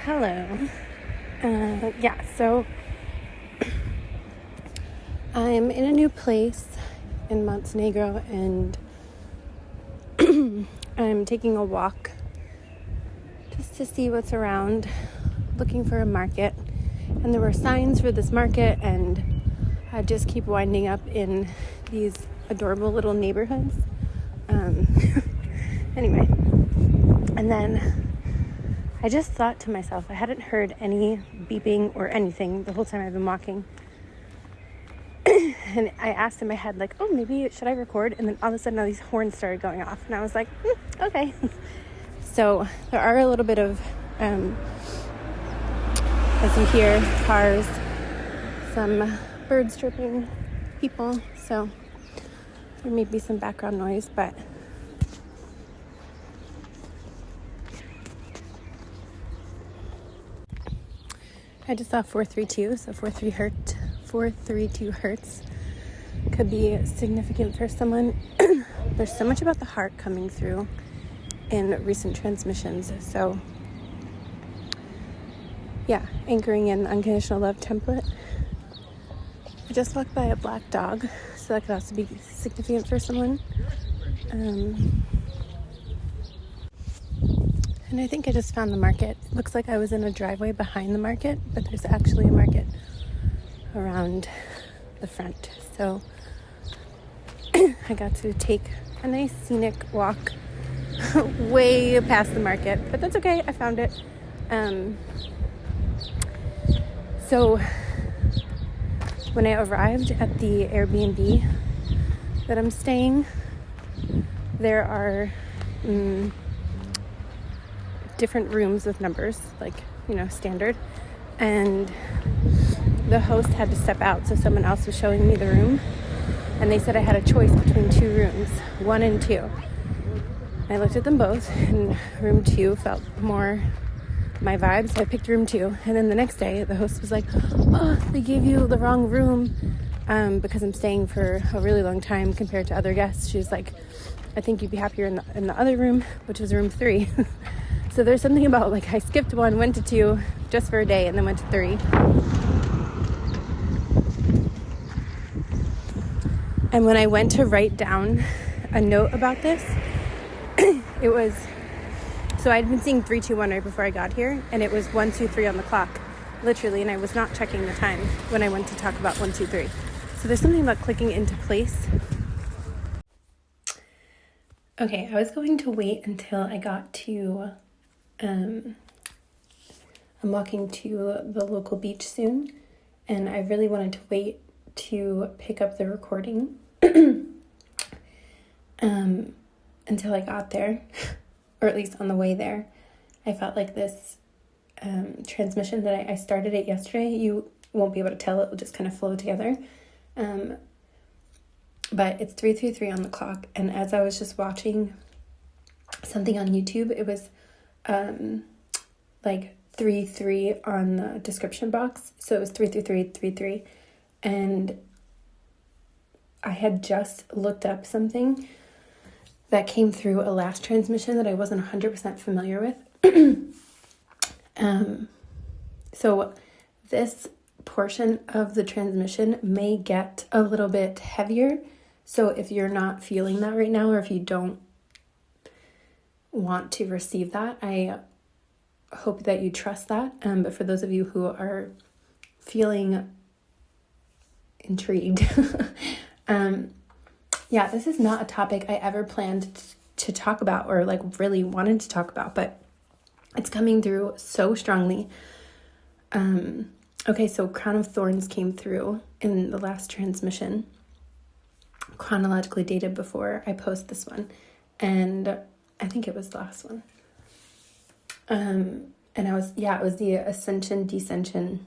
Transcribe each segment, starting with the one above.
Hello. So I'm in a new place in Montenegro, and I'm taking a walk just to see what's around, looking for a market. And there were signs for this market, and I just keep winding up in these adorable little neighborhoods. Anyway, and then I just thought to myself, I hadn't heard any beeping or anything the whole time I've been walking. And I asked in my head, like, oh, maybe should I record? And then all of a sudden, all these horns started going off. And I was like, okay. So there are a little bit of, as you hear, cars, some birds chirping, people. So there may be some background noise, but I just saw 432, so 432 hertz could be significant for someone. There's so much about the heart coming through in recent transmissions. So yeah, anchoring in the unconditional love template. I just walked by a black dog, so that could also be significant for someone. And I think I just found the market. It looks like I was in a driveway behind the market, but there's actually a market around the front. So I got to take a nice scenic walk way past the market, but that's okay. I found it. So when I arrived at the Airbnb that I'm staying, there are different rooms with numbers, like, standard. And the host had to step out, so someone else was showing me the room. And they said I had a choice between two rooms, 1 and 2. I looked at them both, and room 2 felt more my vibe, so I picked room 2. And then the next day, the host was like, oh, they gave you the wrong room, because I'm staying for a really long time compared to other guests. She was like, I think you'd be happier in the other room, which was room 3. So there's something about, like, I skipped 1, went to 2 just for a day, and then went to 3. And when I went to write down a note about this, it was, so I'd been seeing 3, 2, 1 right before I got here, and it was 1, 2, 3 on the clock, literally, and I was not checking the time when I went to talk about 1, 2, 3. So there's something about clicking into place. Okay, I was going to wait until I got to, I'm walking to the local beach soon, and I really wanted to wait to pick up the recording until I got there, or at least on the way there. I felt like this transmission that I started it yesterday, you won't be able to tell, it will just kind of flow together. But it's 3:33 on the clock, and as I was just watching something on YouTube, it was like 3:3 on the description box, so it was 3:33, and I had just looked up something that came through a last transmission that I wasn't 100% familiar with. So this portion of the transmission may get a little bit heavier. So if you're not feeling that right now, or if you don't want to receive that, I hope that you trust that. But for those of you who are feeling intrigued, this is not a topic I ever planned to talk about, or like really wanted to talk about, but it's coming through so strongly. Okay, so Crown of Thorns came through in the last transmission, chronologically dated before I post this one, and I think it was the last one. And it was the Ascension Descension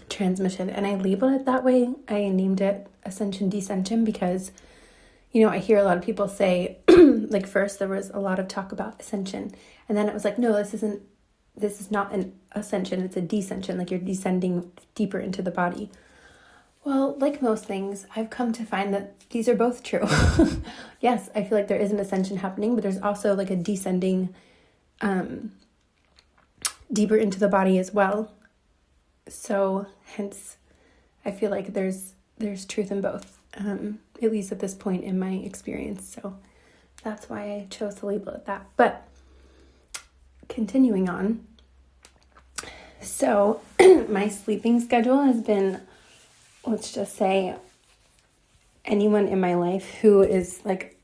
transmission, and I labeled it that way. I named it Ascension Descension because, I hear a lot of people say, like, first there was a lot of talk about ascension, and then it was like, no, this is not an ascension, it's a descension, like you're descending deeper into the body. Well, like most things, I've come to find that these are both true. Yes, I feel like there is an ascension happening, but there's also like a descending deeper into the body as well. So hence, I feel like there's truth in both, at least at this point in my experience. So that's why I chose to label it that. But continuing on, so my sleeping schedule has been, let's just say, anyone in my life who is like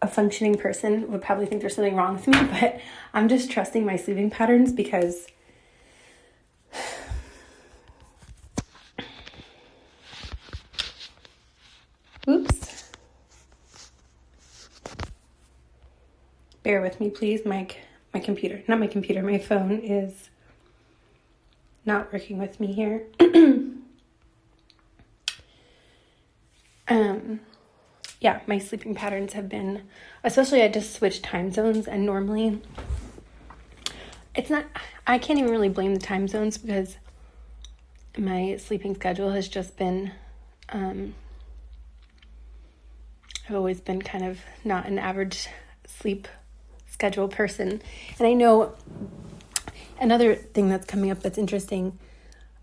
a functioning person would probably think there's something wrong with me, but I'm just trusting my sleeping patterns because oops. Bear with me, please. My phone is not working with me here. Yeah, my sleeping patterns have been, especially I just switched time zones, and normally I can't even really blame the time zones because my sleeping schedule has just been, I've always been kind of not an average sleep schedule person. And I know another thing that's coming up that's interesting,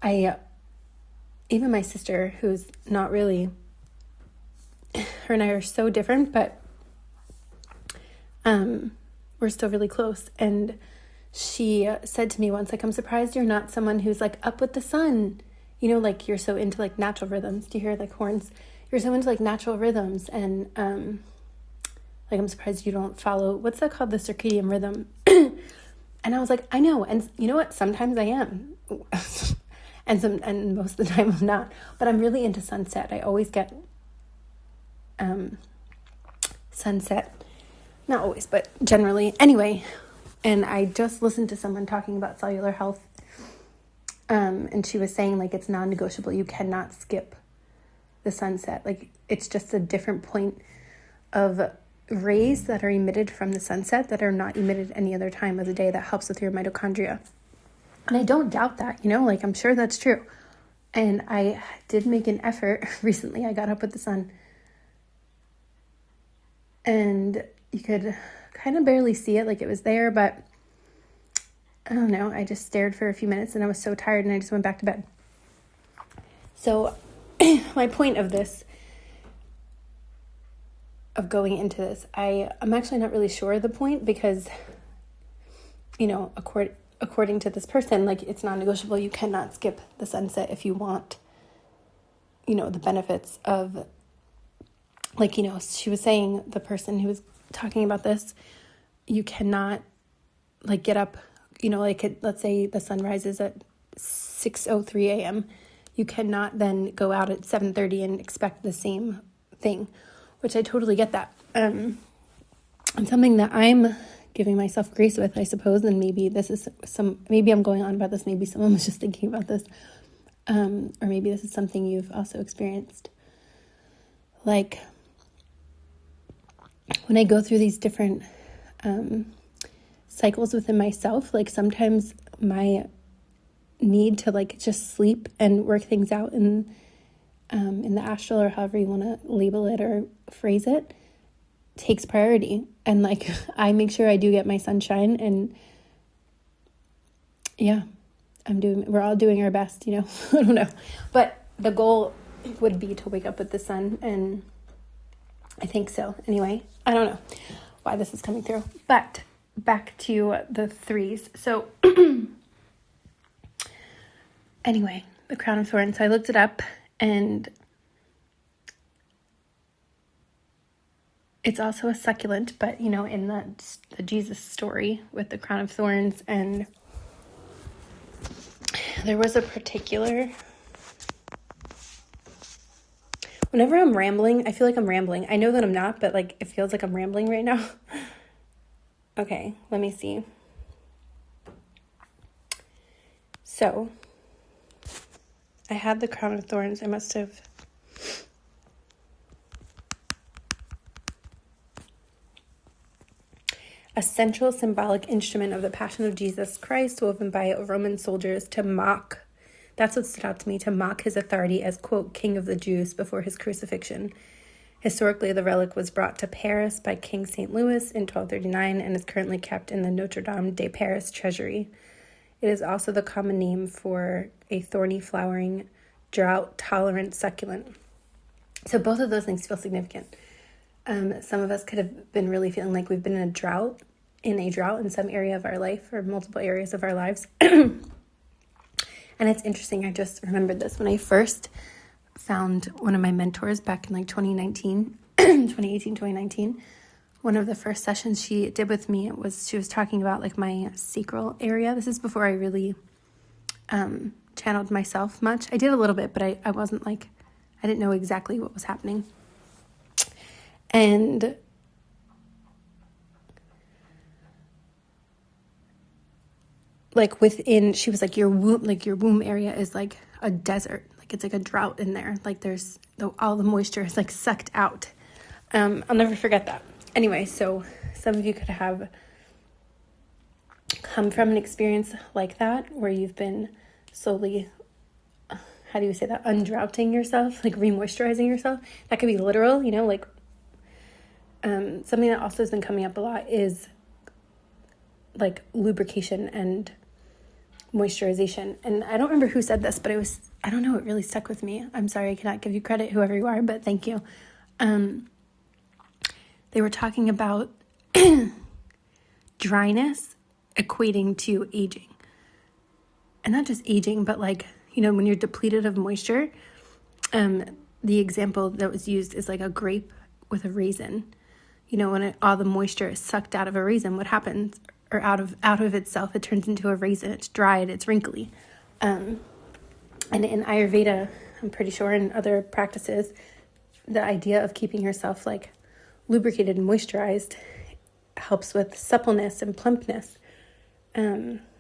even my sister, who's not really, her and I are so different, but we're still really close. And she said to me once, like, I'm surprised you're not someone who's like up with the sun, you know, like you're so into like natural rhythms. Do you hear like horns? You're so into like natural rhythms, and like I'm surprised you don't follow, what's that called, the circadian rhythm. And I was like, I know, and you know what, sometimes I am and most of the time I'm not, but I'm really into sunset. I always get sunset, not always, but generally anyway. And I just listened to someone talking about cellular health, and she was saying like it's non-negotiable. You cannot skip the sunset. Like it's just a different point of rays that are emitted from the sunset that are not emitted any other time of the day that helps with your mitochondria. And I don't doubt that, you know, like I'm sure that's true. And I did make an effort recently. I got up with the sun, and you could kind of barely see it, like it was there, but I don't know, I just stared for a few minutes and I was so tired and I just went back to bed. So my point of this, of going into this, I'm actually not really sure of the point because, you know, according to this person, like it's non-negotiable. You cannot skip the sunset if you want, you know, the benefits of, like, you know, she was saying, the person who was talking about this, you cannot like get up, you know, like let's say the sun rises at 6:03 a.m. You cannot then go out at 7:30 and expect the same thing, which I totally get that. And something that I'm giving myself grace with, I suppose, and maybe this is maybe I'm going on about this, maybe someone was just thinking about this, or maybe this is something you've also experienced. Like, when I go through these different cycles within myself, like sometimes my need to like just sleep and work things out in the astral, or however you want to label it or phrase it, takes priority. And like I make sure I do get my sunshine, and yeah, we're all doing our best, you know. I don't know, but the goal would be to wake up with the sun, and I think so. Anyway, I don't know why this is coming through, but back to the threes. So anyway, the crown of thorns. So I looked it up, and it's also a succulent, but you know, in the Jesus story with the crown of thorns, and there was a particular, whenever I'm rambling, I feel like I'm rambling. I know that I'm not, but like it feels like I'm rambling right now. Okay, let me see. So I had the crown of thorns. I must have a central symbolic instrument of the Passion of Jesus Christ, woven by Roman soldiers to mock, that's what stood out to me, to mock his authority as, quote, King of the Jews before his crucifixion. Historically, the relic was brought to Paris by King St. Louis in 1239 and is currently kept in the Notre Dame de Paris treasury. It is also the common name for a thorny, flowering, drought-tolerant succulent. So both of those things feel significant. Some of us could have been really feeling like we've been in a drought in some area of our life or multiple areas of our lives. And it's interesting. I just remembered this when I first found one of my mentors back in like 2018, 2019. One of the first sessions she did with me, she was talking about like my sacral area. This is before I really channeled myself much. I did a little bit, but I wasn't like, I didn't know exactly what was happening. And like she was like, your womb area is like a desert. Like it's like a drought in there. Like all the moisture is like sucked out. I'll never forget that. Anyway, so some of you could have come from an experience like that where you've been slowly, how do you say that? Undroughting yourself, like remoisturizing yourself. That could be literal, like something that also has been coming up a lot is like lubrication and moisturization. And I don't remember who said this, but I don't know, it really stuck with me. I'm sorry, I cannot give you credit, whoever you are, but thank you. They were talking about dryness equating to aging. And not just aging, but like, when you're depleted of moisture, the example that was used is like a grape with a raisin. When all the moisture is sucked out of a raisin, what happens? Or out of itself, it turns into a raisin. It's dried, it's wrinkly. And in Ayurveda, I'm pretty sure in other practices, the idea of keeping yourself like lubricated and moisturized helps with suppleness and plumpness,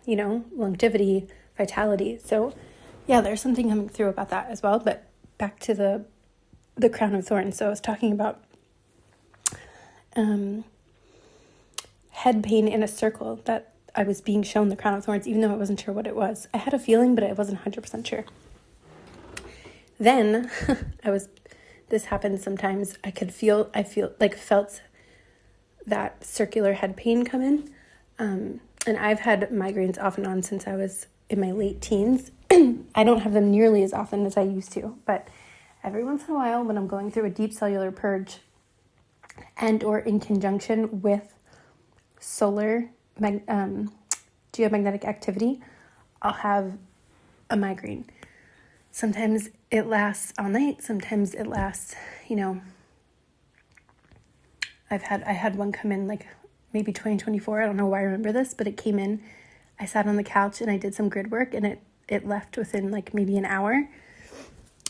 longevity, vitality. So yeah, there's something coming through about that as well. But back to the crown of thorns. So I was talking about head pain in a circle that I was being shown the crown of thorns, even though I wasn't sure what it was. I had a feeling, but I wasn't 100% sure. Then this happens sometimes. I felt that circular head pain come in. And I've had migraines off and on since I was in my late teens. I don't have them nearly as often as I used to, but every once in a while when I'm going through a deep cellular purge and or in conjunction with solar geomagnetic activity, I'll have a migraine. Sometimes it lasts all night. Sometimes it lasts, I had one come in like maybe 2024. I don't know why I remember this, but it came in. I sat on the couch and I did some grid work and it left within like maybe an hour.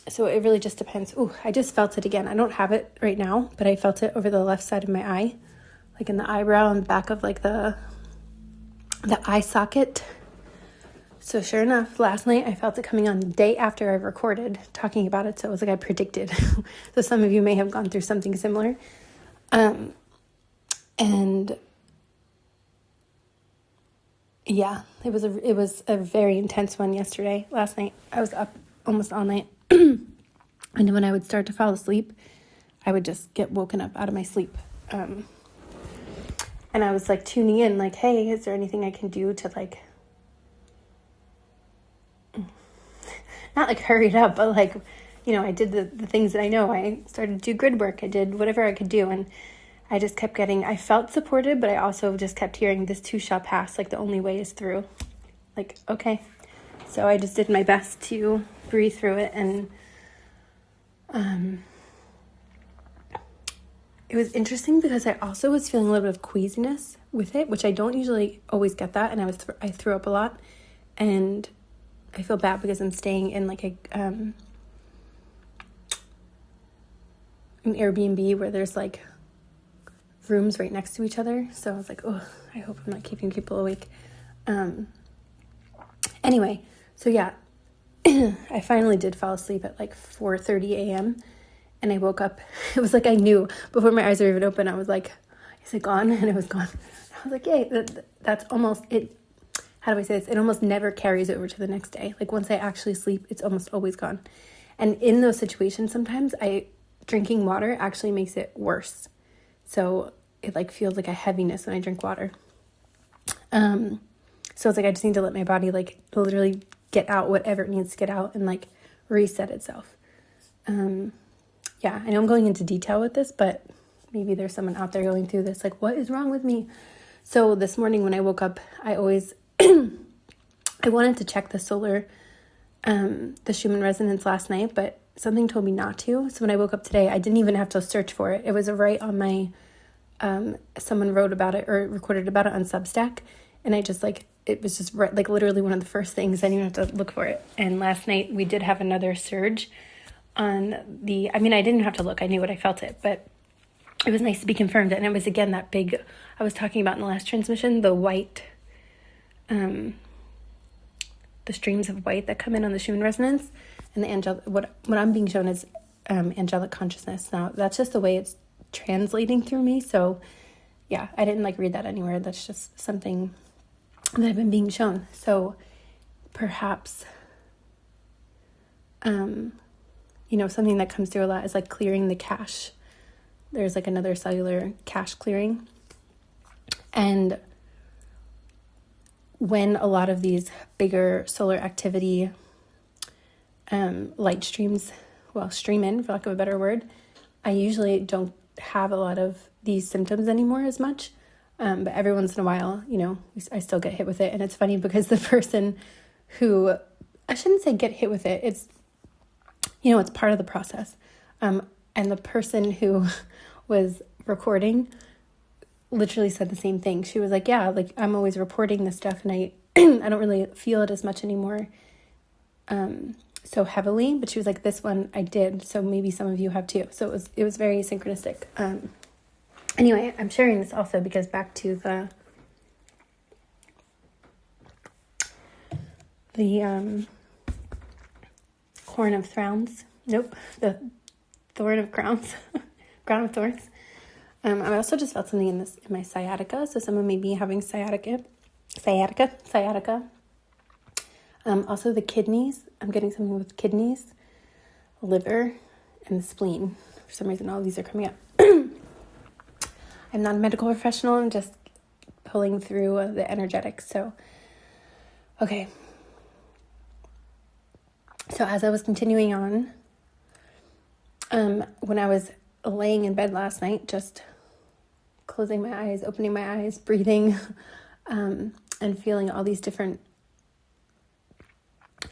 So it really just depends. Ooh, I just felt it again. I don't have it right now, but I felt it over the left side of my eye, like in the eyebrow and back of like the eye socket. So sure enough, last night I felt it coming on the day after I recorded talking about it. So it was like I predicted. So some of you may have gone through something similar. And yeah, it was a very intense one yesterday. Last night I was up almost all night. And when I would start to fall asleep, I would just get woken up out of my sleep. And I was like tuning in like, hey, is there anything I can do to like, not like hurry it up, but like, I did the things that I know. I started to do grid work. I did whatever I could do. And I just kept I felt supported, but I also just kept hearing this too shall pass. Like the only way is through. Like, okay. So I just did my best to breathe through it. And it was interesting because I also was feeling a little bit of queasiness with it, which I don't usually always get that. And I threw up a lot. And I feel bad because I'm staying in like an Airbnb where there's like rooms right next to each other. So I was like, oh, I hope I'm not keeping people awake. Anyway, so yeah, I finally did fall asleep at like 4:30 a.m. and I woke up. It was like I knew before my eyes were even open. I was like, is it gone? And it was gone. I was like, yay, that's almost it. How do I say this? It almost never carries over to the next day. Like once I actually sleep, it's almost always gone. And in those situations, sometimes I drinking water actually makes it worse. So it like feels like a heaviness when I drink water. So it's like I just need to let my body like literally get out whatever it needs to get out and like reset itself. Yeah, I know I'm going into detail with this, but maybe there's someone out there going through this, like, what is wrong with me? So this morning when I woke up, I always, I wanted to check the solar, the Schumann resonance last night, but something told me not to. So when I woke up today, I didn't even have to search for it. It was right on my, someone wrote about it or recorded about it on Substack. And I just like, it was just right, like literally one of the first things. I didn't even have to look for it. And last night we did have another surge on the, I mean, I didn't have to look. I knew what I felt it, but it was nice to be confirmed. And it was, again, that big, I was talking about in the last transmission, the white, the streams of white that come in on the Schumann resonance, and the angelic, what I'm being shown is angelic consciousness. Now, that's just the way it's translating through me. So, yeah, I didn't like read that anywhere. That's just something that I've been being shown. So, perhaps, you know, something that comes through a lot is like clearing the cache. There's like another cellular cache clearing. And when a lot of these bigger solar activity light streams, well, stream in, for lack of a better word, I usually don't have a lot of these symptoms anymore as much. But every once in a while, you know, I still get hit with it. And it's funny because the person who, I shouldn't say get hit with it, it's, you know, it's part of the process. And the person who was recording literally said the same thing. She was like, yeah, like I'm always reporting this stuff and I I don't really feel it as much anymore so heavily, but she was like, this one I did, so maybe some of you have too. So it was very synchronistic. Anyway, I'm sharing this also because back to the Horn of Thorns. Nope, the Thorn of Crowns. Crown of Thorns. I also just felt something in my sciatica. So someone may be having sciatica. Also the kidneys. I'm getting something with kidneys, liver, and the spleen. For some reason, all these are coming up. I'm not a medical professional. I'm just pulling through the energetics. So, okay. So as I was continuing on, when I was laying in bed last night, just closing my eyes, opening my eyes, breathing, and feeling all these different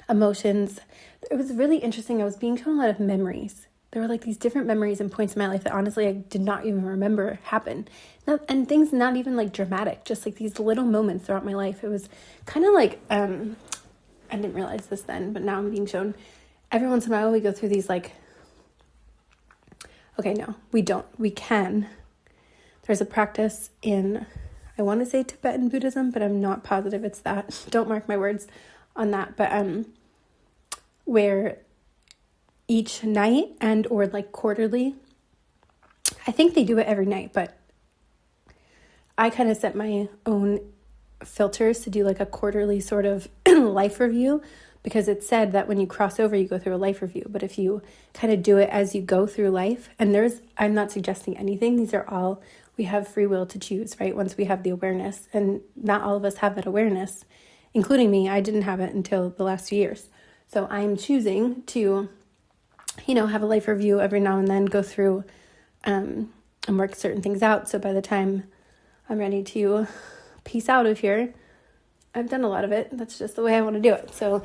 emotions. It was really interesting. I was being shown a lot of memories. There were like these different memories and points in my life that honestly I did not even remember happen. And things not even like dramatic, just like these little moments throughout my life. It was kind of like, I didn't realize this then, but now I'm being shown every once in a while we go through these like, okay, no, we don't. We can. There's a practice in, I want to say Tibetan Buddhism, but I'm not positive it's that. Don't mark my words on that. But where each night and or like quarterly, I think they do it every night, but I kind of set my own filters to do like a quarterly sort of life review, because it said that when you cross over, you go through a life review. But if you kind of do it as you go through life, and I'm not suggesting anything. These are all, we have free will to choose, right? Once we have the awareness, and not all of us have that awareness, including me. I didn't have it until the last few years. So I'm choosing to, you know, have a life review every now and then, go through and work certain things out. So by the time I'm ready to peace out of here, I've done a lot of it. That's just the way I want to do it. So,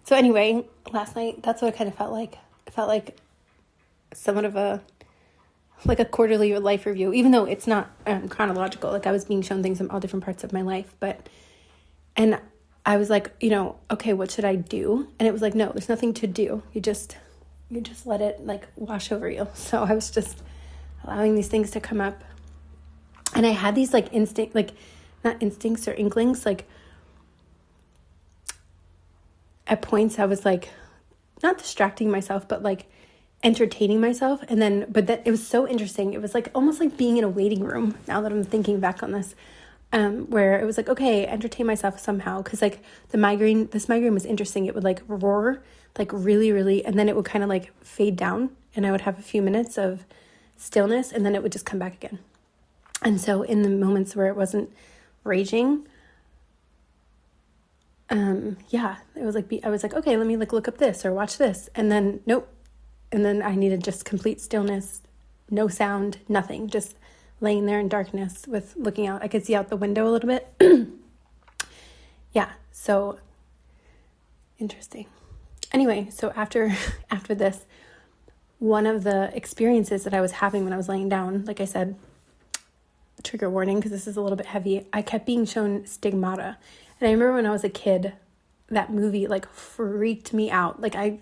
so anyway, last night, that's what it kind of felt like. It felt like somewhat of a quarterly life review, even though it's not chronological. Like I was being shown things from all different parts of my life, and I was like, you know, okay, what should I do? And it was like, no, there's nothing to do. You just let it like wash over you. So I was just allowing these things to come up. And I had these like not instincts or inklings, like at points I was like, not distracting myself, but like entertaining myself. And then, but that it was so interesting. It was like almost like being in a waiting room, now that I'm thinking back on this, where it was like, okay, entertain myself somehow. Cause like this migraine was interesting. It would like roar, like really, really, and then it would kind of like fade down, and I would have a few minutes of stillness, and then it would just come back again. And so in the moments where it wasn't raging, it was like, I was like, okay, let me like look up this or watch this. And then, nope. And then I needed just complete stillness, no sound, nothing, just laying there in darkness with looking out. I could see out the window a little bit. Yeah. So interesting. Anyway, so after this, one of the experiences that I was having when I was laying down, like I said, trigger warning, because this is a little bit heavy, I kept being shown stigmata. And I remember when I was a kid, that movie like freaked me out. Like I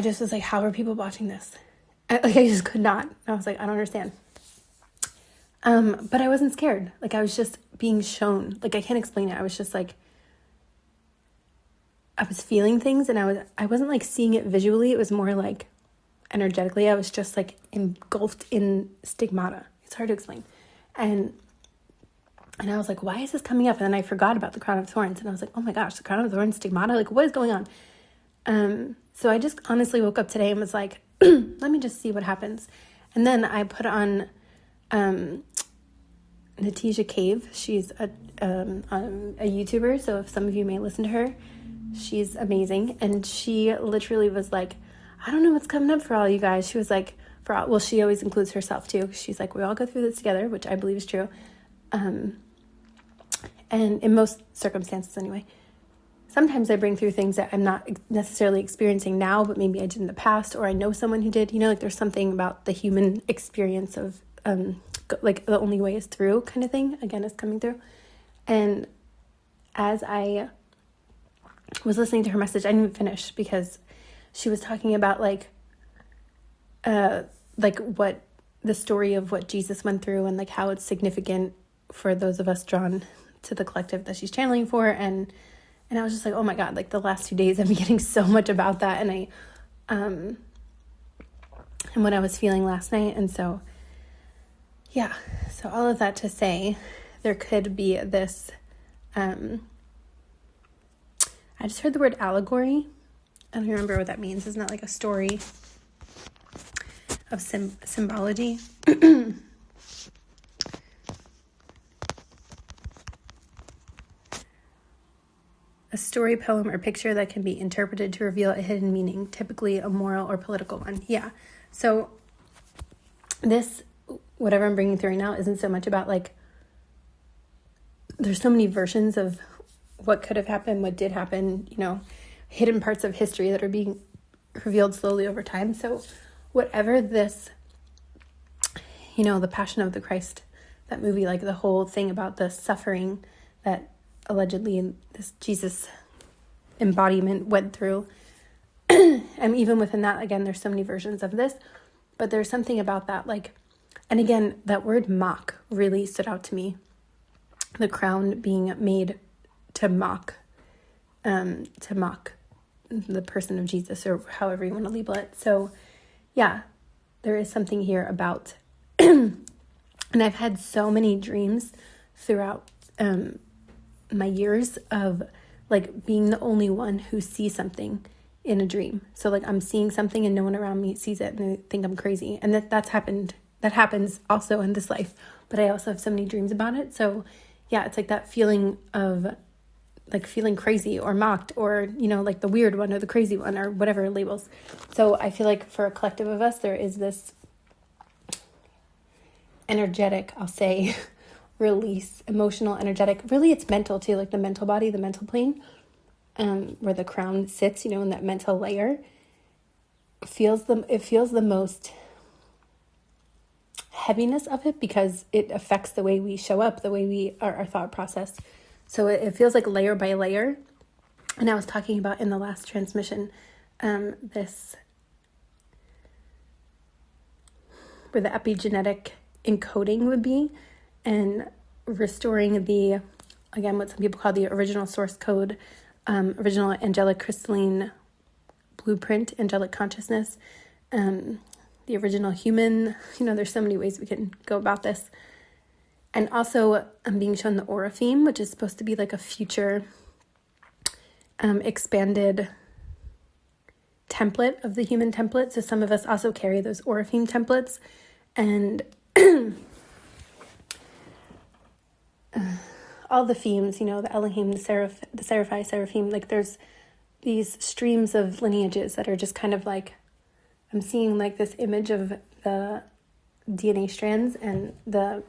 just was like, how are people watching this? I just could not. I was like, I don't understand. But I wasn't scared. Like I was just being shown. Like I can't explain it. I was just like, I was feeling things, and I wasn't like seeing it visually. It was more like energetically. I was just like engulfed in stigmata. It's hard to explain. And I was like, why is this coming up? And then I forgot about the crown of thorns, and I was like, oh my gosh, the crown of thorns, stigmata, like what is going on? So I just honestly woke up today and was like, let me just see what happens. And then I put on Natija Cave. She's a YouTuber, so if some of you may listen to her, she's amazing. And she literally was like, I don't know what's coming up for all you guys. She was like, she always includes herself too. She's like, we all go through this together, which I believe is true. And in most circumstances anyway. Sometimes I bring through things that I'm not necessarily experiencing now, but maybe I did in the past, or I know someone who did. You know, like there's something about the human experience of like the only way is through kind of thing, again, is coming through. And as I was listening to her message, I didn't even finish, because she was talking about like what the story of what Jesus went through, and like how it's significant for those of us drawn to the collective that she's channeling for. And I was just like, oh my God, like the last 2 days I've been getting so much about that. And and what I was feeling last night. And so, yeah, so all of that to say, there could be this, I just heard the word allegory. I don't remember what that means. Isn't that like a story of symbology? A story, poem, or picture that can be interpreted to reveal a hidden meaning, typically a moral or political one. Yeah. So this, whatever I'm bringing through right now, isn't so much about like, there's so many versions of what could have happened, what did happen, you know, hidden parts of history that are being revealed slowly over time. So whatever this, you know, the Passion of the Christ, that movie, like the whole thing about the suffering that allegedly this Jesus embodiment went through. And even within that, again, there's so many versions of this, but there's something about that, like, and again, that word mock really stood out to me. The crown being made to mock the person of Jesus, or however you want to label it. So yeah, there is something here about, and I've had so many dreams throughout, my years of like being the only one who sees something in a dream. So like I'm seeing something and no one around me sees it, and they think I'm crazy. And that happens also in this life, but I also have so many dreams about it. So yeah, it's like that feeling of like feeling crazy or mocked, or, you know, like the weird one or the crazy one or whatever labels. So I feel like for a collective of us, there is this energetic, I'll say, release, emotional, energetic. Really, it's mental too, like the mental body, the mental plane, where the crown sits, you know, in that mental layer. It feels the most heaviness of it, because it affects the way we show up, the way we our thought process. So it feels like layer by layer. And I was talking about in the last transmission, this, where the epigenetic encoding would be, and restoring the, again, what some people call the original source code, original angelic crystalline blueprint, angelic consciousness, the original human. You know, there's so many ways we can go about this. And also I'm being shown the Oraphim, which is supposed to be like a future expanded template of the human template. So some of us also carry those Oraphim templates, and all the themes, the Elohim, the Seraphi, Seraphim, like there's these streams of lineages that are just kind of like, I'm seeing like this image of the DNA strands and the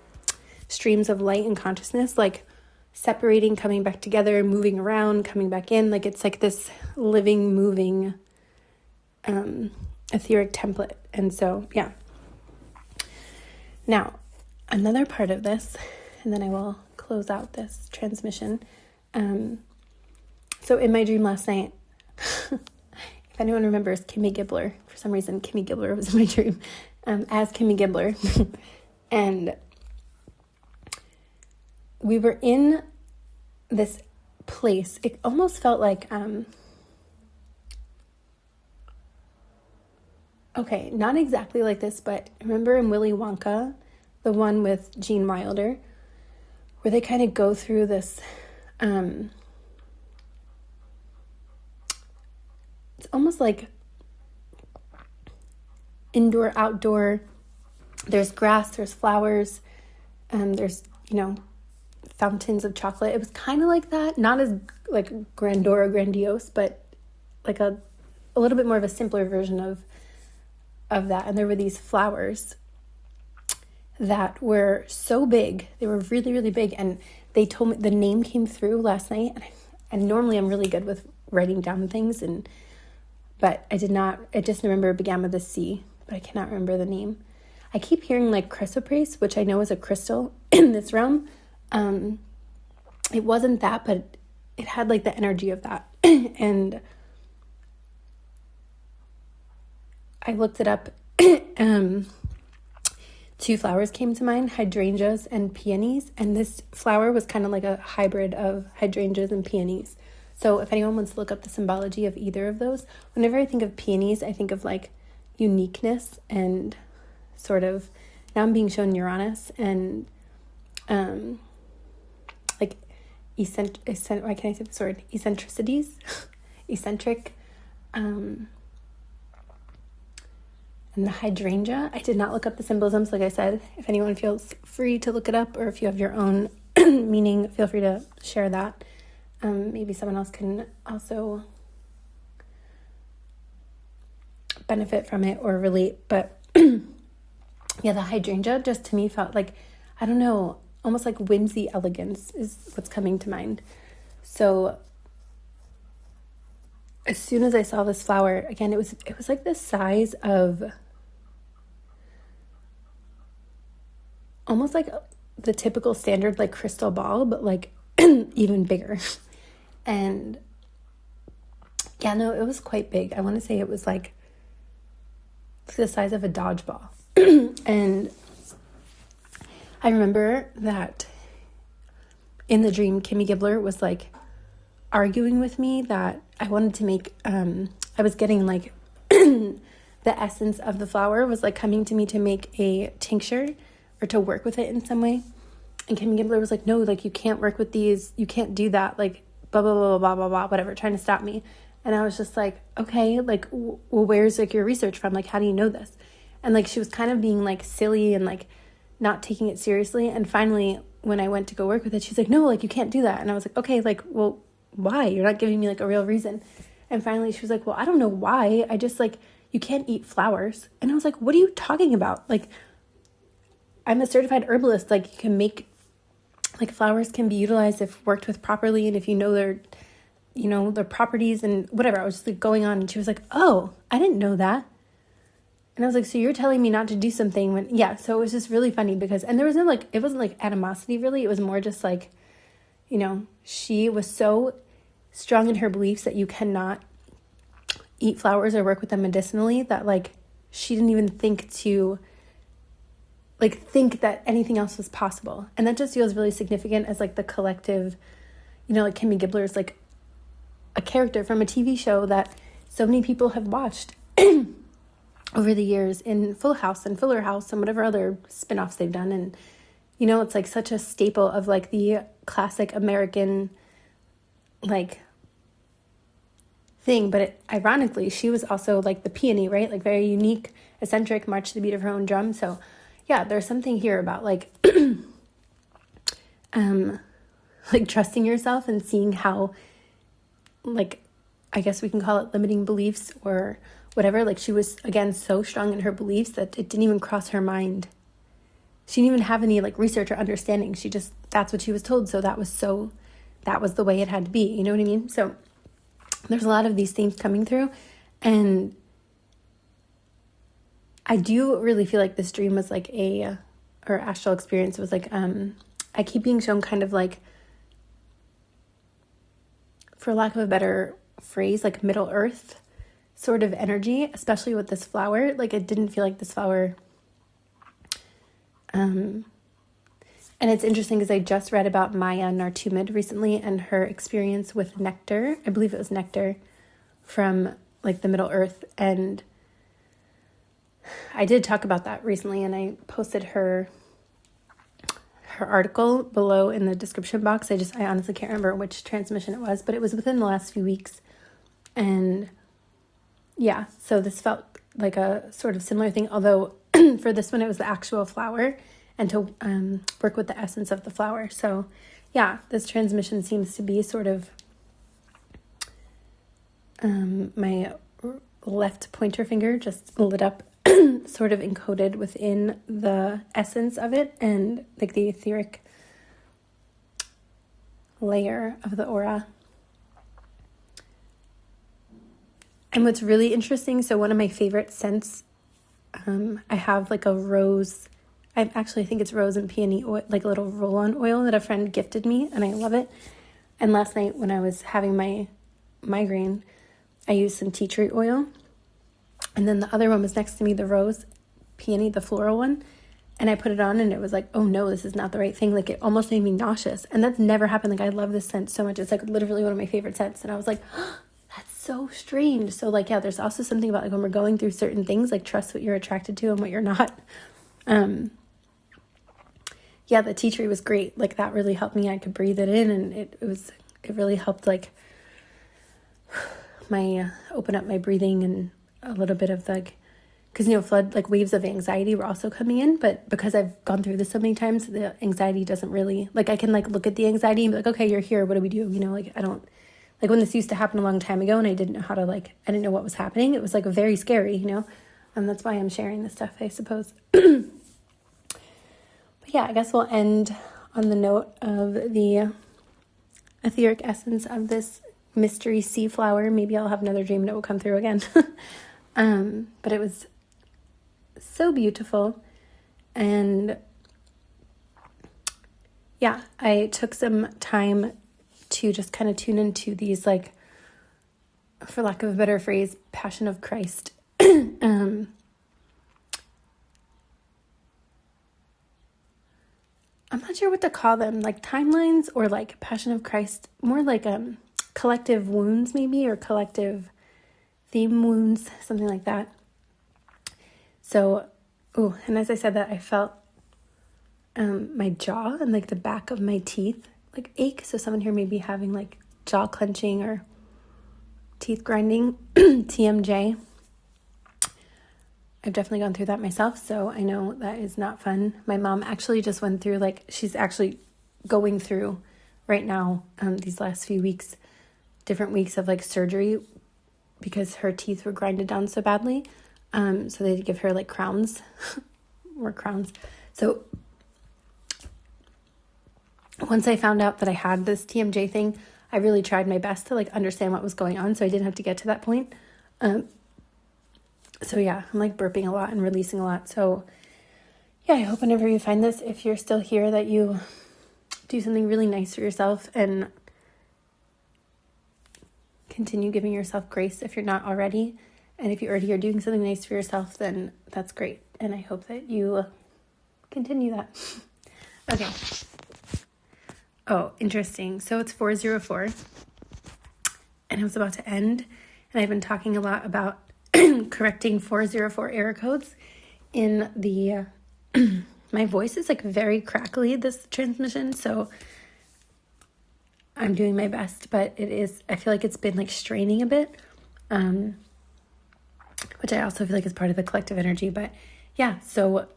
streams of light and consciousness, like separating, coming back together, moving around, coming back in. Like it's like this living, moving, etheric template. And so, yeah. Now, another part of this, and then I will close out this transmission. So in my dream last night, if anyone remembers Kimmy Gibbler, for some reason Kimmy Gibbler was in my dream, as Kimmy Gibbler. And we were in this place. It almost felt like, okay, not exactly like this, but remember in Willy Wonka, the one with Gene Wilder, where they kind of go through this, it's almost like indoor, outdoor, there's grass, there's flowers, there's, fountains of chocolate. It was kind of like that, not as like grandeur or grandiose, but like a little bit more of a simpler version of that. And there were these flowers that were so big. They were really, really big. And they told me, the name came through last night. And normally I'm really good with writing down things, but I did not. I just remember it began with a C, but I cannot remember the name. I keep hearing like Chrysoprase, which I know is a crystal in this realm. It wasn't that, but it had like the energy of that. And I looked it up. Two flowers came to mind, hydrangeas and peonies. And this flower was kind of like a hybrid of hydrangeas and peonies. So if anyone wants to look up the symbology of either of those, whenever I think of peonies, I think of like uniqueness and sort of, now I'm being shown Uranus and like why can't I say this word? Eccentricities, eccentric, and the hydrangea. I did not look up the symbolisms, like I said. If anyone feels free to look it up, or if you have your own meaning, feel free to share that. Maybe someone else can also benefit from it or relate. But yeah, the hydrangea just to me felt like, I don't know, almost like whimsy elegance is what's coming to mind. So as soon as I saw this flower, again, it was like the size of almost like the typical standard like crystal ball, but like even bigger. And yeah, no, it was quite big. I want to say it was like the size of a dodgeball. And I remember that in the dream, Kimmy Gibbler was like arguing with me that I wanted to make, I was getting like the essence of the flower was like coming to me to make a tincture or to work with it in some way. And Kimmy Gibbler was like, no, like you can't work with these. You can't do that. Like blah, blah, blah, blah, blah, blah, whatever, trying to stop me. And I was just like, okay, like, well, where's like your research from? Like, how do you know this? And like, she was kind of being like silly and like not taking it seriously. And finally, when I went to go work with it, she's like, no, like you can't do that. And I was like, okay, like, well, why? You're not giving me like a real reason. And finally she was like, well, I don't know why. I just like, you can't eat flowers. And I was like, what are you talking about? Like, I'm a certified herbalist. Like you can make, like flowers can be utilized if worked with properly. And if you know their properties and whatever. I was just like going on and she was like, oh, I didn't know that. And I was like, so you're telling me not to do something when, yeah. So it was just really funny because, and there was no like, it wasn't like animosity really. It was more just like, she was so strong in her beliefs that you cannot eat flowers or work with them medicinally that like, she didn't even think that anything else was possible. And that just feels really significant as like the collective, like Kimmy Gibbler is like a character from a TV show that so many people have watched over the years in Full House and Fuller House and whatever other spinoffs they've done. And, it's like such a staple of like the classic American, like thing. But ironically, she was also like the peony, right? Like very unique, eccentric, march to the beat of her own drum. So yeah, there's something here about like like trusting yourself and seeing how, like, I guess we can call it limiting beliefs or whatever. Like she was, again, so strong in her beliefs that it didn't even cross her mind. She didn't even have any like research or understanding. She just, that's what she was told. So that was the way it had to be. You know what I mean? So there's a lot of these themes coming through. And I do really feel like this dream was like or astral experience was like, I keep being shown kind of like, for lack of a better phrase, like Middle Earth sort of energy, especially with this flower. Like it didn't feel like this flower. And it's interesting because I just read about Maya Nartumid recently and her experience with nectar. I believe it was nectar from like the Middle Earth. And I did talk about that recently, and I posted her article below in the description box. I honestly can't remember which transmission it was, but it was within the last few weeks. And yeah, so this felt like a sort of similar thing, although for this one, it was the actual flower and to work with the essence of the flower. So yeah, this transmission seems to be sort of my left pointer finger just lit up, sort of encoded within the essence of it and like the etheric layer of the aura. And what's really interesting, so one of my favorite scents, I have like a rose, I think it's rose and peony oil, like a little roll-on oil that a friend gifted me, and I love it. And last night when I was having my migraine, I used some tea tree oil. And then the other one was next to me, the rose peony, the floral one. And I put it on and it was like, oh no, this is not the right thing. Like it almost made me nauseous. And that's never happened. Like I love this scent so much. It's like literally one of my favorite scents. And I was like, oh, that's so strange. So like, yeah, there's also something about like when we're going through certain things, like trust what you're attracted to and what you're not. Yeah, the tea tree was great. Like that really helped me. I could breathe it in, and it really helped like open up my breathing and a little bit of like, because flood, like waves of anxiety were also coming in, but because I've gone through this so many times, the anxiety doesn't really, like I can like look at the anxiety and be like, okay, you're here, what do we do? Like I don't, like when this used to happen a long time ago and I didn't know how to I didn't know what was happening, it was like very scary, and that's why I'm sharing this stuff, I suppose. But yeah, I guess we'll end on the note of the etheric essence of this mystery sea flower. Maybe I'll have another dream and it will come through again. But it was so beautiful. And yeah, I took some time to just kind of tune into these, like, for lack of a better phrase, Passion of Christ. I'm not sure what to call them, like timelines or like Passion of Christ, more like collective wounds maybe, or collective theme wounds, something like that. So, and as I said that, I felt my jaw and like the back of my teeth like ache. So someone here may be having like jaw clenching or teeth grinding, TMJ. I've definitely gone through that myself, so I know that is not fun. My mom actually just went through, like, she's actually going through right now, these last few weeks, different weeks of like surgery because her teeth were grinded down so badly. So they had to give her like crowns, more crowns. So once I found out that I had this TMJ thing, I really tried my best to like understand what was going on, so I didn't have to get to that point. So yeah, I'm like burping a lot and releasing a lot. So yeah, I hope whenever you find this, if you're still here, that you do something really nice for yourself and continue giving yourself grace if you're not already. And if you already are doing something nice for yourself, then that's great. And I hope that you continue that. Okay. Oh, interesting. So it's 404 and it was about to end. And I've been talking a lot about correcting 404 error codes in the, my voice is like very crackly this transmission. So I'm doing my best, but I feel like it's been like straining a bit. which I also feel like is part of the collective energy. But yeah, so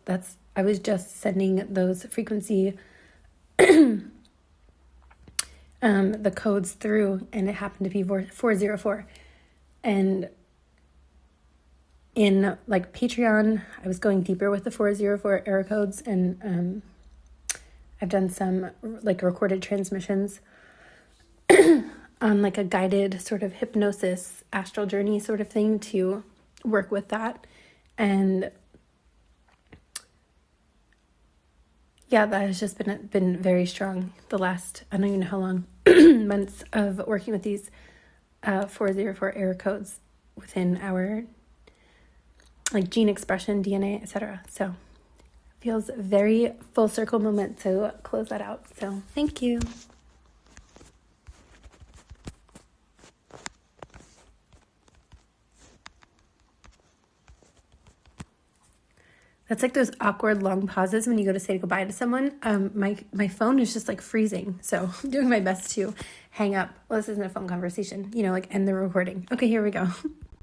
I was just sending those frequency, the codes through, and it happened to be 404. And in like Patreon, I was going deeper with the 404 error codes, and I've done some like recorded transmissions on like a guided sort of hypnosis astral journey sort of thing to work with that. And yeah, that has just been very strong the last, I don't even know how long, months of working with these 404 error codes within our like gene expression, DNA, etc. So feels very full circle moment to close that out. So thank you. That's like those awkward long pauses when you go to say goodbye to someone. My phone is just like freezing. So I'm doing my best to hang up. Well, this isn't a phone conversation, like end the recording. Okay, here we go.